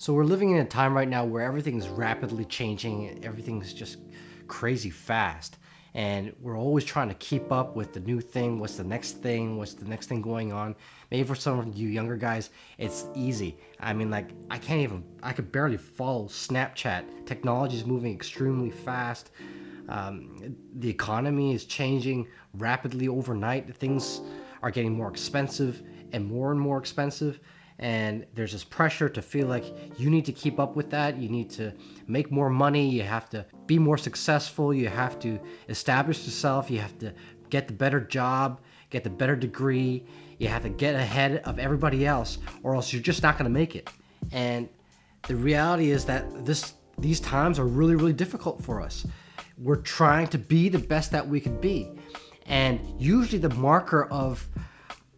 So we're living in a time right now where everything's rapidly changing, everything's just crazy fast, and we're always trying to keep up with the new thing, what's the next thing going on. Maybe for some of you younger guys, it's easy. I mean, like, I could barely follow Snapchat. Technology is moving extremely fast. The economy is changing rapidly overnight. Things are getting more expensive and more expensive. And there's this pressure to feel like you need to keep up with that. You need to make more money. You have to be more successful. You have to establish yourself. You have to get the better job, get the better degree. You have to get ahead of everybody else, or else you're just not going to make it. And the reality is that these times are really difficult for us. We're trying to be the best that we could be. And usually the marker of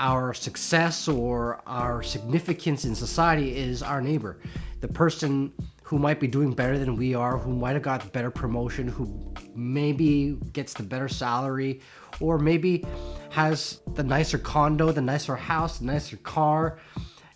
our success or our significance in society is our neighbor, the person who might be doing better than we are, who might have got the better promotion, who maybe gets the better salary, or maybe has the nicer condo, the nicer house, the nicer car.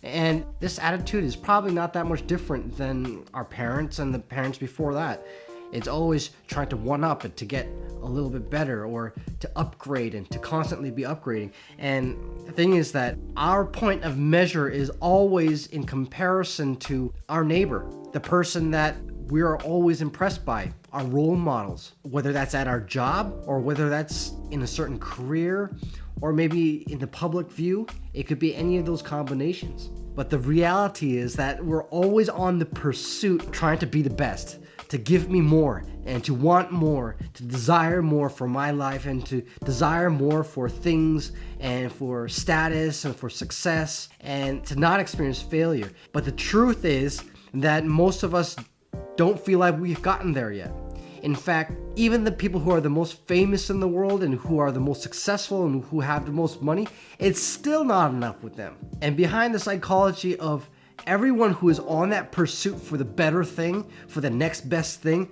And this attitude is probably not that much different than our parents and the parents before that. It's always trying to one up it, to get a little bit better, or to upgrade and to constantly be upgrading. And the thing is that our point of measure is always in comparison to our neighbor, the person that we are always impressed by, our role models, whether that's at our job or whether that's in a certain career or maybe in the public view. It could be any of those combinations. But the reality is that we're always on the pursuit trying to be the best, to give me more and to want more, to desire more for my life and to desire more for things and for status and for success and to not experience failure. But the truth is that most of us don't feel like we've gotten there yet. In fact, even the people who are the most famous in the world and who are the most successful and who have the most money, it's still not enough with them. And behind the psychology of everyone who is on that pursuit for the better thing, for the next best thing,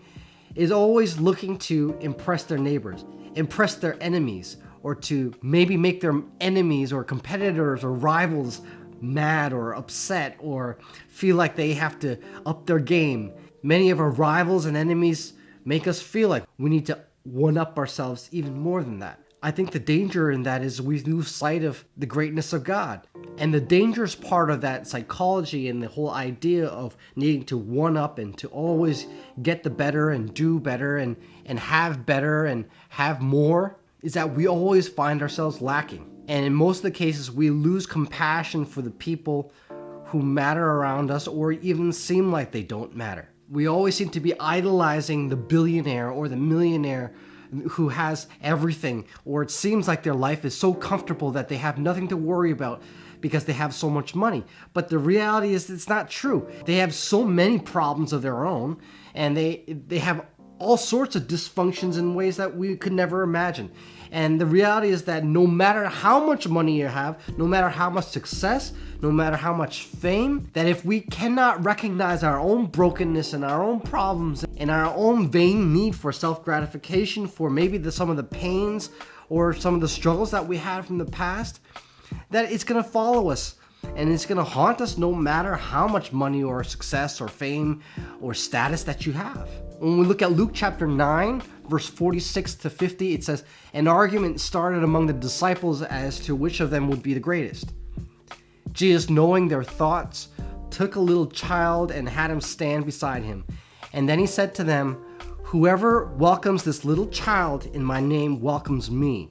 is always looking to impress their neighbors, impress their enemies, or to maybe make their enemies or competitors or rivals mad or upset or feel like they have to up their game. Many of our rivals and enemies make us feel like we need to one-up ourselves even more than that. I think the danger in that is we lose sight of the greatness of God. And the dangerous part of that psychology and the whole idea of needing to one-up and to always get the better and do better and have better and have more is that we always find ourselves lacking. And in most of the cases, we lose compassion for the people who matter around us or even seem like they don't matter. We always seem to be idolizing the billionaire or the millionaire who has everything, or it seems like their life is so comfortable that they have nothing to worry about because they have so much money. But the reality is it's not true. They have so many problems of their own, and they have all sorts of dysfunctions in ways that we could never imagine. And the reality is that no matter how much money you have, no matter how much success, no matter how much fame, that if we cannot recognize our own brokenness and our own problems and our own vain need for self-gratification, for maybe some of the pains or some of the struggles that we had from the past, that it's going to follow us. And it's going to haunt us no matter how much money or success or fame or status that you have. When we look at Luke chapter 9, verse 46 to 50, it says, an argument started among the disciples as to which of them would be the greatest. Jesus, knowing their thoughts, took a little child and had him stand beside him. And then he said to them, whoever welcomes this little child in my name welcomes me.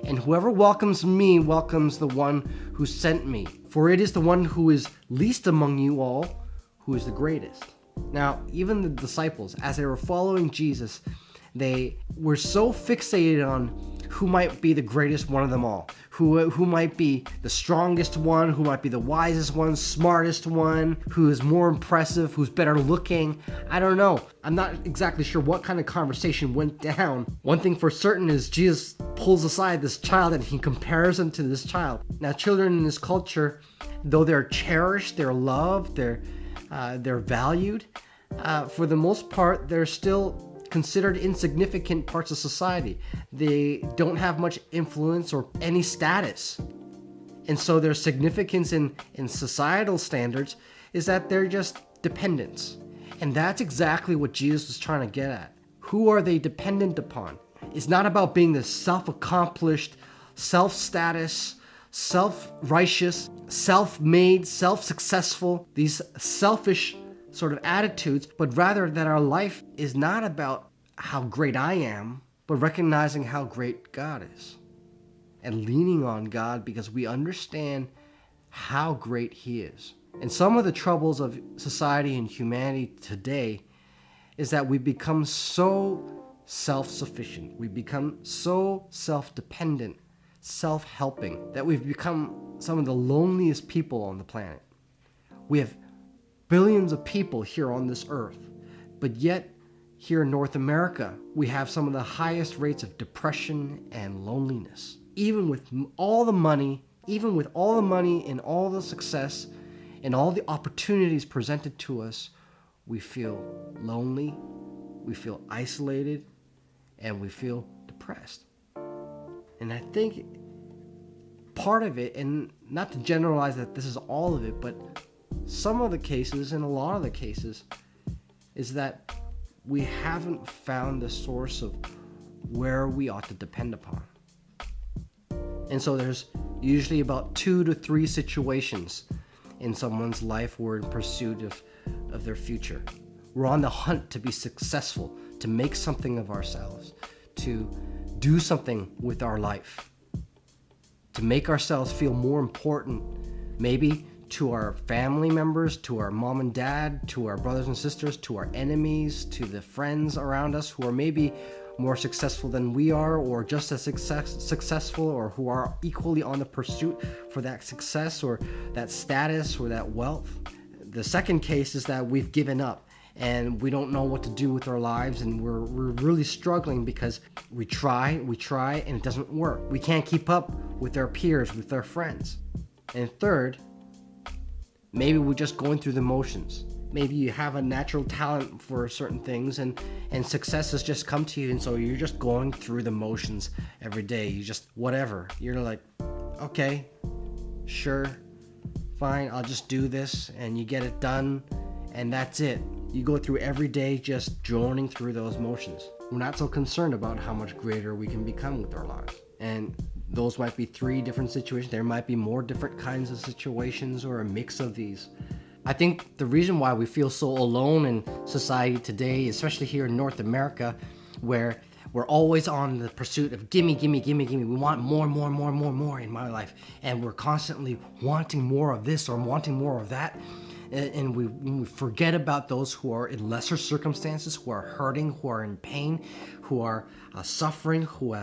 And whoever welcomes me welcomes the one who sent me. For it is the one who is least among you all who is the greatest. Now, even the disciples, as they were following Jesus, they were so fixated on who might be the greatest one of them all, who might be the strongest one, who might be the wisest one, smartest one, who is more impressive, who's better looking. I don't know. I'm not exactly sure what kind of conversation went down. One thing for certain is Jesus pulls aside this child and he compares him to this child. Now, children in this culture, though they're cherished, they're loved, they're valued, for the most part, they're still considered insignificant parts of society. They don't have much influence or any status. And so their significance in societal standards is that they're just dependence. And that's exactly what Jesus was trying to get at. Who are they dependent upon? It's not about being this self-accomplished, self-status, self-righteous, self-made, self-successful, these selfish sort of attitudes, but rather that our life is not about how great I am, but recognizing how great God is and leaning on God because we understand how great He is. And some of the troubles of society and humanity today is that we become so self-sufficient. We become so self-dependent, self-helping, that we've become some of the loneliest people on the planet. We have billions of people here on this earth, but yet here in North America, we have some of the highest rates of depression and loneliness. Even with all the money, and all the success and all the opportunities presented to us, we feel lonely, we feel isolated, and we feel depressed. And I think part of it, and not to generalize that this is all of it, but some of the cases and a lot of the cases is that we haven't found the source of where we ought to depend upon. And so there's usually about 2 to 3 situations in someone's life who are in pursuit of their future. We're on the hunt to be successful, to make something of ourselves, to do something with our life, to make ourselves feel more important, maybe to our family members, to our mom and dad, to our brothers and sisters, to our enemies, to the friends around us who are maybe more successful than we are, or just as successful, or who are equally on the pursuit for that success or that status or that wealth. The second case is that we've given up and we don't know what to do with our lives, and we're really struggling because we try and it doesn't work. We can't keep up with our peers, with our friends. And third, maybe we're just going through the motions. Maybe you have a natural talent for certain things and success has just come to you, and so you're just going through the motions every day. You just, whatever. You're like, okay, sure, fine, I'll just do this, and you get it done, and that's it. You go through every day just droning through those motions. We're not so concerned about how much greater we can become with our lives. And those might be 3 different situations. There might be more different kinds of situations or a mix of these. I think the reason why we feel so alone in society today, especially here in North America, where we're always on the pursuit of gimme. We want more in my life. And we're constantly wanting more of this or wanting more of that. And we forget about those who are in lesser circumstances, who are hurting, who are in pain, who are suffering, who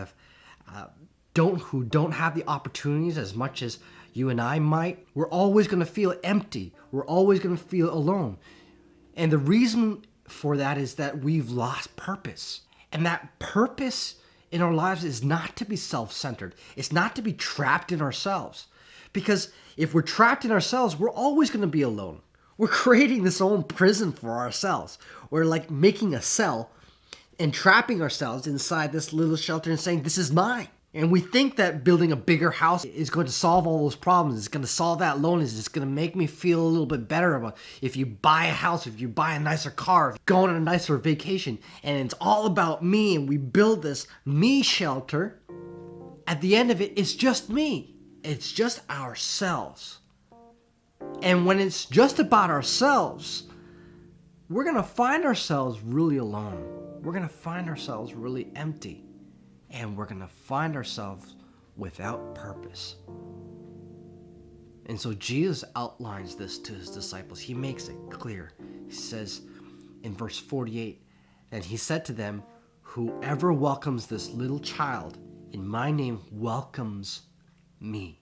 don't have the opportunities as much as you and I might. We're always going to feel empty. We're always going to feel alone. And the reason for that is that we've lost purpose. And that purpose in our lives is not to be self-centered. It's not to be trapped in ourselves. Because if we're trapped in ourselves, we're always going to be alone. We're creating this own prison for ourselves. We're like making a cell and trapping ourselves inside this little shelter and saying, this is mine. And we think that building a bigger house is going to solve all those problems. It's going to solve that loneliness. It's going to make me feel a little bit better about if you buy a house, if you buy a nicer car, go on a nicer vacation. And it's all about me, and we build this me shelter. At the end of it, it's just me. It's just ourselves. And when it's just about ourselves, we're going to find ourselves really alone. We're going to find ourselves really empty. And we're going to find ourselves without purpose. And so Jesus outlines this to his disciples. He makes it clear. He says in verse 48, and he said to them, whoever welcomes this little child in my name welcomes me.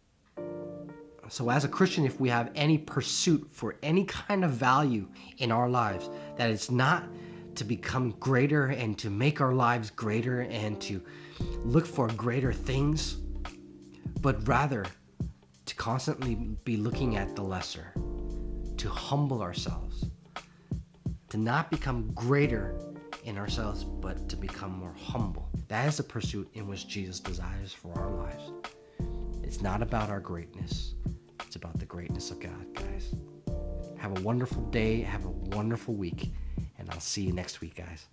So as a Christian, if we have any pursuit for any kind of value in our lives, that it's not to become greater and to make our lives greater and to look for greater things, but rather to constantly be looking at the lesser, to humble ourselves, to not become greater in ourselves, but to become more humble. That is the pursuit in which Jesus desires for our lives. It's not about our greatness. It's about the greatness of God, guys. Have a wonderful day. Have a wonderful week. And I'll see you next week, guys.